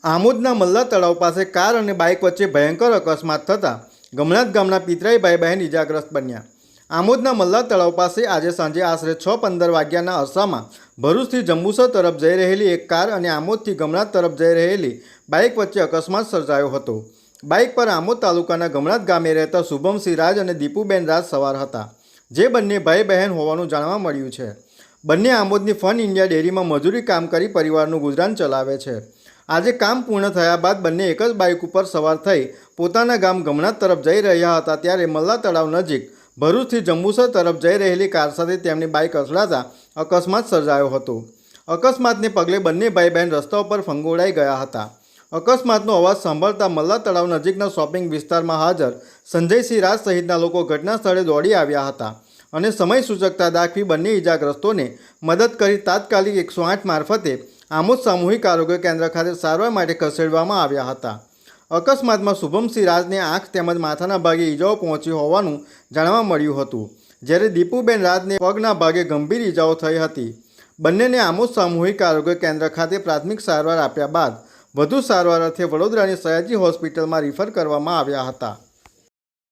આમોદના મલ્લા તળાવ પાસે કાર અને બાઇક વચ્ચે ભયંકર અકસ્માત થતાં ગમણાત ગામના પિતરાઈ ભાઈ બહેન ઇજાગ્રસ્ત બન્યા। આમોદના મલ્લા તળાવ પાસે આજે સાંજે આશરે 6:15 વાગ્યાના અરસામાં ભરૂચથી જંબુસર તરફ જઈ રહેલી એક કાર અને આમોદથી ગમણાત તરફ જઈ રહેલી બાઇક વચ્ચે અકસ્માત સર્જાયો હતો। બાઇક પર આમોદ તાલુકાના ગમણાત ગામે રહેતા શુભમસિંહ રાજ અને દીપુબેન રાજ સવાર હતા, જે બંને ભાઈ બહેન હોવાનું જાણવા મળ્યું છે। બંને આમોદની ફન ઇન્ડિયા ડેરીમાં મજૂરી કામ કરી પરિવારનું ગુજરાન ચલાવે છે। આજે કામ પૂર્ણ થયા બાદ બંને એક જ બાઇક ઉપર સવાર થઈ પોતાના ગામ ગમણાત તરફ જઈ રહ્યા હતા, ત્યારે મલ્લા તળાવ નજીક ભરૂચથી જંબુસર તરફ જઈ રહેલી કાર સાથે તેમની બાઇક અથડાતા અકસ્માત સર્જાયો હતો। અકસ્માતને પગલે બંને ભાઈ બહેન રસ્તા ઉપર ફંગોળાઈ ગયા હતા। અકસ્માતનો અવાજ સાંભળતા મલ્લા તળાવ નજીકના શોપિંગ વિસ્તારમાં હાજર સંજયસિંહ રાજ સહિતના લોકો ઘટના સ્થળે દોડી આવ્યા હતા અને સમય સૂચકતા દાખવી બંને ઇજાગ્રસ્તોને મદદ કરી તાત્કાલિક 108 મારફતે આમોદ સામૂહિક આરોગ્ય કેન્દ્ર ખાતે સારવાર માટે ખસેડવામાં આવ્યા હતા। અકસ્માતમાં શુભમસિંહ રાજને આંખ તેમજ માથાના ભાગે ઈજાઓ પહોંચી હોવાનું જાણવા મળ્યું હતું, જ્યારે દીપુબેન રાજને પગના ભાગે ગંભીર ઈજાઓ થઈ હતી। બંનેને આમોદ સામૂહિક આરોગ્ય કેન્દ્ર ખાતે પ્રાથમિક સારવાર આપ્યા બાદ વધુ સારવાર અર્થે વડોદરાની સયાજી હોસ્પિટલમાં રિફર કરવામાં આવ્યા હતા।